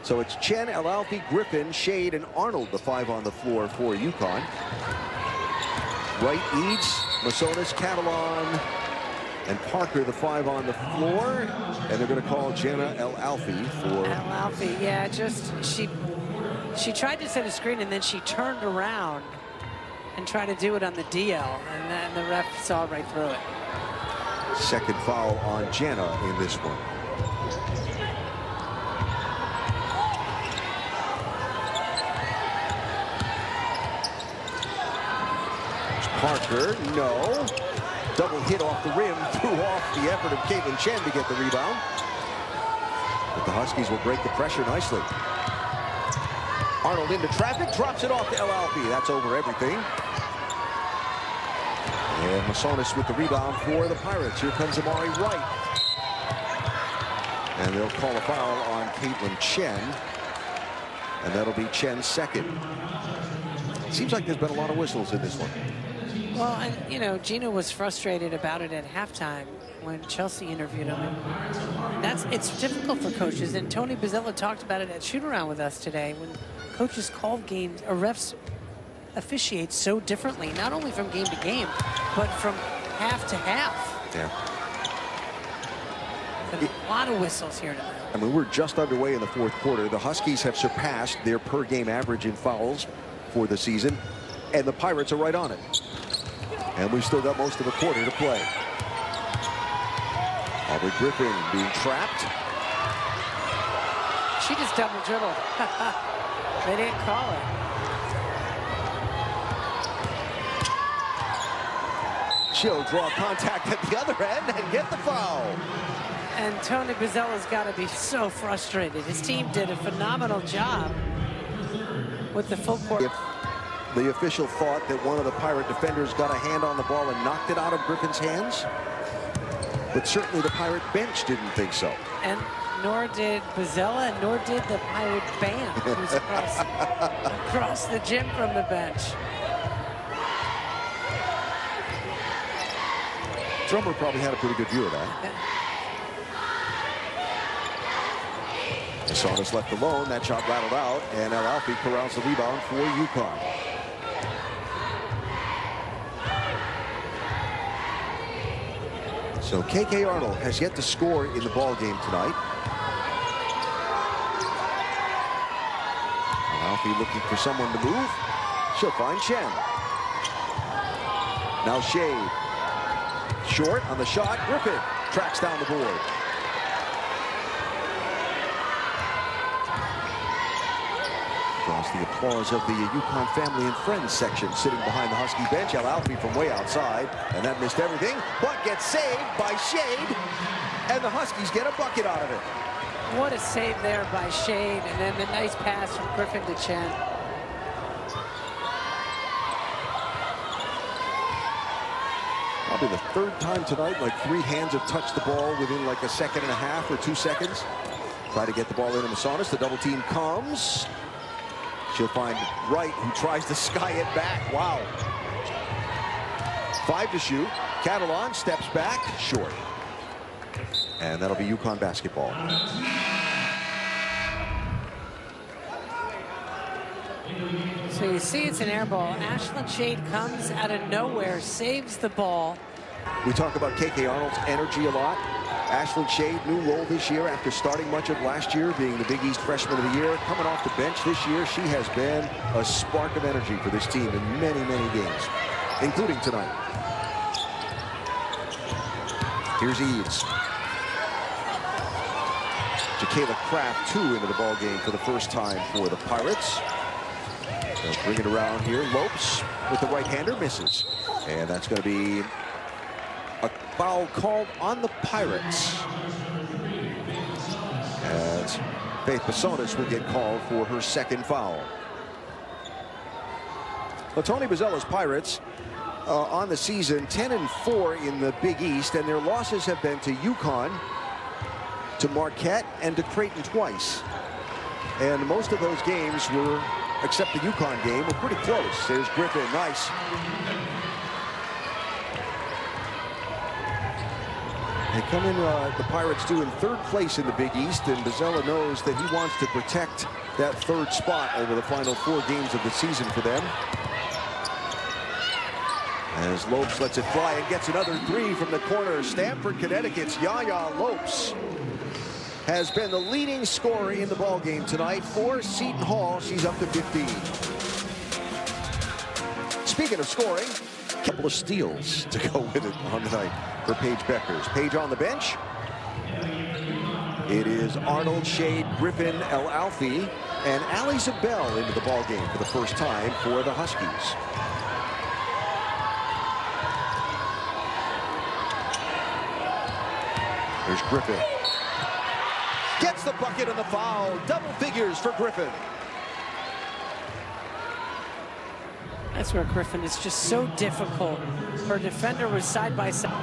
So it's Chen, Alalfi, Griffin, Shade, and Arnold, the 5 on the floor for UConn. Right, Eads, Masonis, Catalan, and Parker, the 5 on the floor. And they're going to call Jenna Alalfi for... Alalfi, yeah, just she tried to set a screen, and then she turned around and tried to do it on the DL, and then the ref saw right through it. Second foul on Jenna in this one. Parker, no. Double hit off the rim, threw off the effort of Caitlin Chen to get the rebound. But the Huskies will break the pressure nicely. Arnold into traffic, drops it off to Alalfi. That's over everything. And Masonis with the rebound for the Pirates. Here comes Amari Wright. And they'll call a foul on Caitlin Chen. And that'll be Chen's second. Seems like there's been a lot of whistles in this one. Well, and, you know, Gina was frustrated about it at halftime when Chelsea interviewed him. And it's difficult for coaches. And Tony Bozzella talked about it at shoot-around with us today when coaches call games, or refs officiate so differently, not only from game to game, but from half to half. Yeah. A lot of whistles here tonight. I mean, we're just underway in the fourth quarter. The Huskies have surpassed their per-game average in fouls for the season, and the Pirates are right on it. And we've still got most of a quarter to play. Aubrey Griffin being trapped. She just double dribbled. They didn't call it. She'll draw contact at the other end and get the foul. And Tony Bozzella's got to be so frustrated. His team did a phenomenal job with the full court. If the official thought that one of the Pirate defenders got a hand on the ball and knocked it out of Griffin's hands, but certainly the Pirate bench didn't think so. And nor did Bozzella, and nor did the Pirate band, who's across the gym from the bench. Drummer probably had a pretty good view of that. Masonis left alone. That shot rattled out, and Alalfi corrals the rebound for UConn. So KK Arnold has yet to score in the ball game tonight. Alalfi looking for someone to move. She'll find Chen. Now Shade. Short on the shot. Griffin tracks down the board. Draws the applause of the UConn family and friends section sitting behind the Husky bench. Alalfi from way outside, and that missed everything, but gets saved by Shade, and the Huskies get a bucket out of it. What a save there by Shade, and then the nice pass from Griffin to Chen. Probably the third time tonight, like 3 hands have touched the ball within like a second and a half or 2 seconds. Try to get the ball into Masonis. The double team comes. She'll find Wright, who tries to sky it back. Wow. 5 to shoot. Catalan steps back, short. And that'll be UConn basketball. So you see it's an air ball. Ashlyn Shade comes out of nowhere, saves the ball. We talk about KK Arnold's energy a lot. Ashlyn Shade, new role this year after starting much of last year, being the Big East Freshman of the Year. Coming off the bench this year, she has been a spark of energy for this team in many, many games, including tonight. Here's Eads. Jacayla Kraft, 2 into the ball game for the first time for the Pirates. They'll bring it around here. Lopes with the right-hander misses. And that's going to be a foul called on the Pirates, as Faith Basonis will get called for her second foul. Well, Tony Bozzella's Pirates on the season 10-4 in the Big East, and their losses have been to UConn, to Marquette, and to Creighton twice. And most of those games were, except the UConn game, were pretty close. There's Griffin, nice. They come in, the Pirates do in 3rd place in the Big East, and Bozzella knows that he wants to protect that 3rd spot over the final 4 games of the season for them. As Lopes lets it fly and gets another 3 from the corner. Stamford, Connecticut's Yaya Lopes has been the leading scorer in the ball game tonight for Seton Hall. She's up to 15. Speaking of scoring, a couple of steals to go with it on the night for Paige Beckers. Paige on the bench. It is Arnold, Shade, Griffin, El Alfie, and Ali Zabel into the ball game for the first time for the Huskies. Here's Griffin. Gets the bucket and the foul. Double figures for Griffin. That's where Griffin is just so difficult. Her defender was side by side.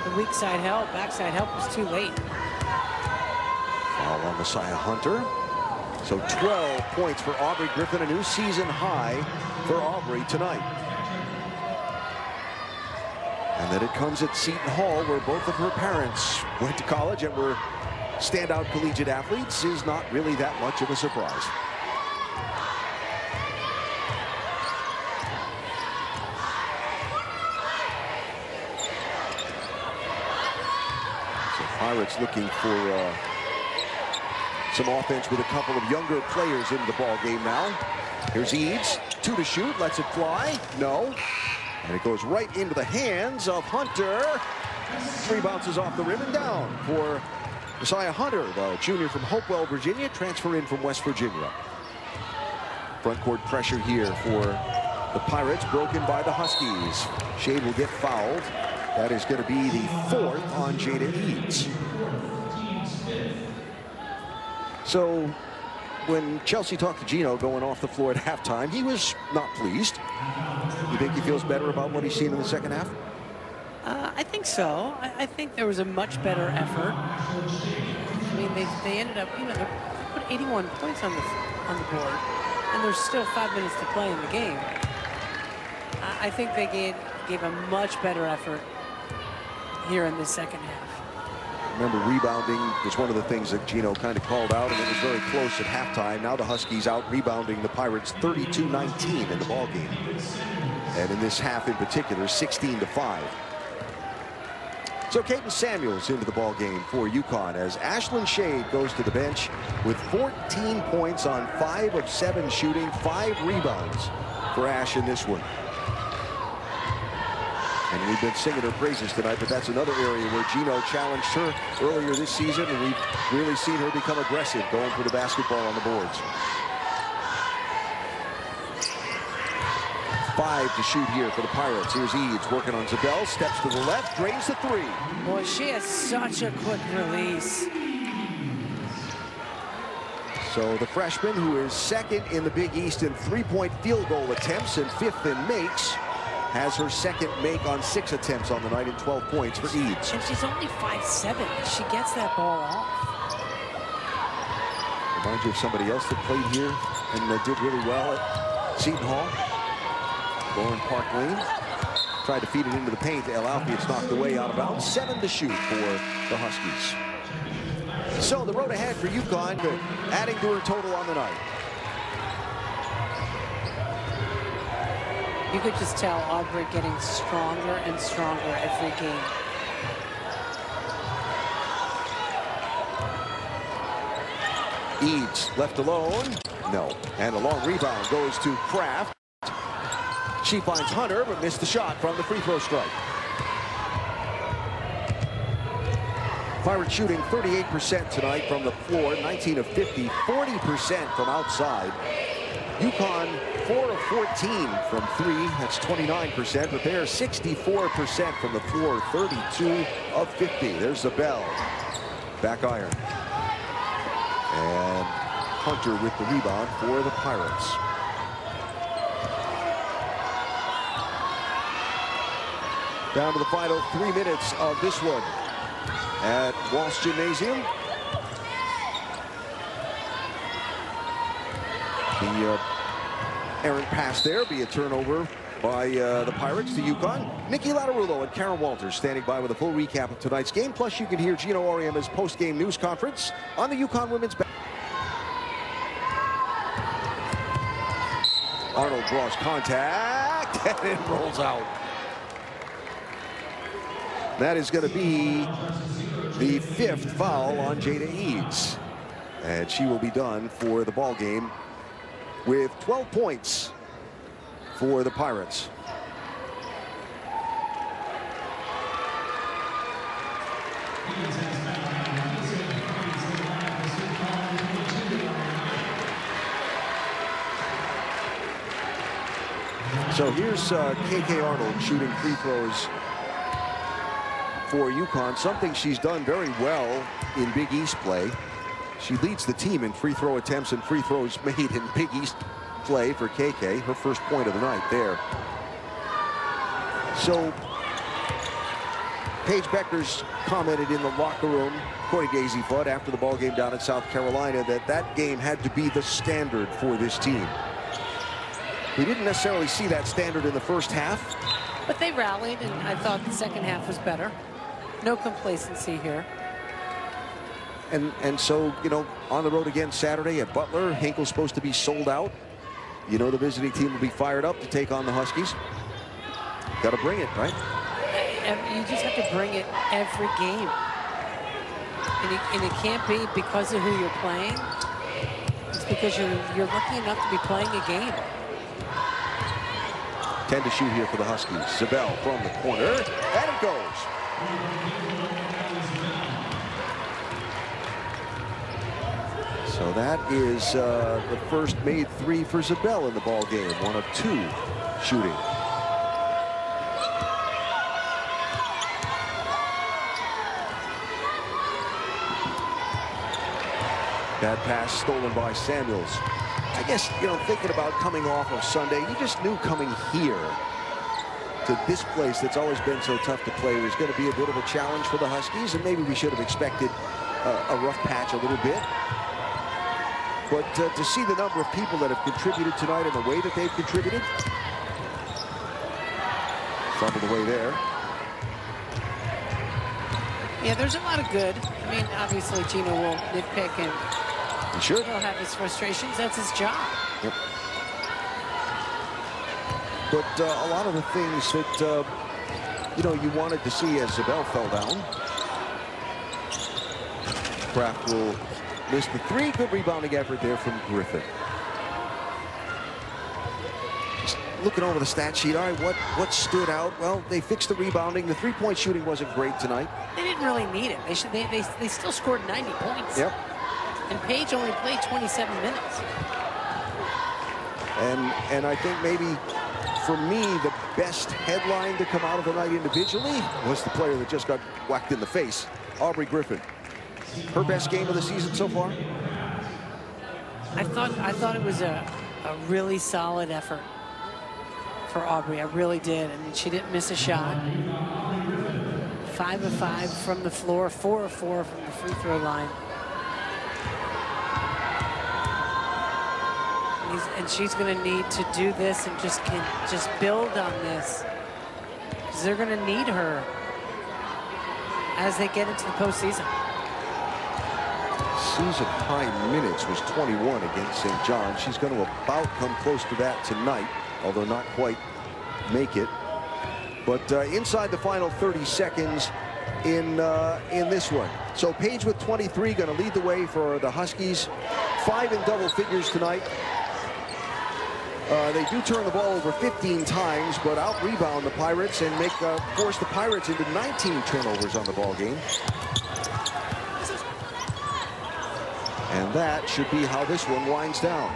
The weak side help, backside help was too late. Foul on Messiah Hunter. So 12 points for Aubrey Griffin, a new season high for Aubrey tonight. And then it comes at Seton Hall, where both of her parents went to college and were standout collegiate athletes, is not really that much of a surprise. So Pirates looking for some offense with a couple of younger players into the ball game now. Here's Eads, 2 to shoot, lets it fly, no. And it goes right into the hands of Hunter. 3 bounces off the rim and down for Messiah Hunter, the junior from Hopewell, Virginia, transfer in from West Virginia. Front court pressure here for the Pirates, broken by the Huskies. Shade will get fouled. That is going to be the 4th on Jada Eads. So when Chelsea talked to Gino going off the floor at halftime, he was not pleased. You think he feels better about what he's seen in the second half? I think so. I think there was a much better effort. I mean, they ended up, you know, they put 81 points on the board, and there's still 5 minutes to play in the game. I think they gave a much better effort here in the second half. Remember, rebounding was one of the things that Gino kind of called out, and it was very close at halftime. Now the Huskies out rebounding the Pirates 32-19 in the ball game. And in this half in particular, 16-5. So Kaden Samuels into the ball game for UConn as Ashlyn Shade goes to the bench with 14 points on 5 of 7 shooting, 5 rebounds for Ash in this one. And we've been singing her praises tonight, but that's another area where Gino challenged her earlier this season, and we've really seen her become aggressive going for the basketball on the boards. 5 to shoot here for the Pirates. Here's Eads working on Zabel, steps to the left, drains the 3. Boy, she has such a quick release. So the freshman, who is 2nd in the Big East in 3-point field goal attempts and 5th in makes, has her 2nd make on 6 attempts on the night and 12 points for Eads. And she's only 5'7". She gets that ball off. Reminds you of somebody else that played here and did really well at Seton Hall. Lauren Park Lane tried to feed it into the paint. El Alfie, it's knocked away out of bounds. 7 to shoot for the Huskies. So the road ahead for UConn, adding to her total on the night. You could just tell Aubrey getting stronger and stronger every game. Eads left alone. No. And a long rebound goes to Kraft. She finds Hunter, but missed the shot from the free throw strike. Pirates shooting 38% tonight from the floor, 19 of 50, 40% from outside. UConn 4 of 14 from 3, that's 29%, but they're 64% from the floor, 32 of 50. There's the bell. Back iron. And Hunter with the rebound for the Pirates. Down to the final 3 minutes of this one at Walsh Gymnasium. The errant pass there be a turnover by the Pirates to UConn. Nikki Lattarulo and Karen Walters standing by with a full recap of tonight's game. Plus, you can hear Gino Auriemma's post-game news conference on the UConn women's basketball. Arnold draws contact and it rolls out. That is going to be the 5th foul on Jada Eads. And she will be done for the ball game with 12 points for the Pirates. So here's KK Arnold shooting free throws for UConn, something she's done very well in Big East play. She leads the team in free throw attempts and free throws made in Big East play for KK, her first point of the night there. So Paige Beckers commented in the locker room, according to AZ Fudd, after the ball game down in South Carolina, that that game had to be the standard for this team. We didn't necessarily see that standard in the first half. But they rallied, and I thought the second half was better. No complacency here. And so, you know, on the road again Saturday at Butler, Hinkle's supposed to be sold out. You know the visiting team will be fired up to take on the Huskies. Got to bring it, right? You just have to bring it every game. And it can't be because of who you're playing. It's because you're lucky enough to be playing a game. 10 to shoot here for the Huskies. Zabel from the corner, and it goes. So that is the first made 3 for Zabel in the ball game. 1 of 2 shooting. Bad pass stolen by Samuels. I guess, you know, thinking about coming off of Sunday, you just knew coming here to this place that's always been so tough to play was going to be a bit of a challenge for the Huskies, and maybe we should have expected a rough patch a little bit. But to see the number of people that have contributed tonight and the way that they've contributed, fumbled away there. Yeah, there's a lot of good. I mean, obviously Gino will nitpick and he'll have his frustrations. That's his job. Yep. But a lot of the things that you know, you wanted to see as Zabel fell down. Kraft will miss the 3. Good rebounding effort there from Griffin. Just looking over the stat sheet. All right, what stood out? Well, they fixed the rebounding. The 3-point shooting wasn't great tonight. They didn't really need it. They still scored 90 points. Yep. And Paige only played 27 minutes. And I think maybe for me the best headline to come out of the night individually was the player that just got whacked in the face, Aubrey Griffin. Her best game of the season so far? I thought it was a really solid effort for Aubrey. I really did. I mean, she didn't miss a shot. 5 of 5 from the floor, 4 of 4 from the free throw line. And she's going to need to do this and just build on this, because they're going to need her as they get into the postseason. Season high minutes was 21 against St. John. She's going to about come close to that tonight, although not quite make it. But inside the final 30 seconds, in this one. So Paige with 23 going to lead the way for the Huskies. 5 in double figures tonight. They do turn the ball over 15 times, but out-rebound the Pirates and force the Pirates into 19 turnovers on the ball game. And that should be how this one winds down.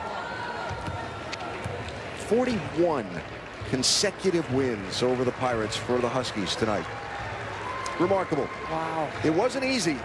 41 consecutive wins over the Pirates for the Huskies tonight. Remarkable. Wow. It wasn't easy.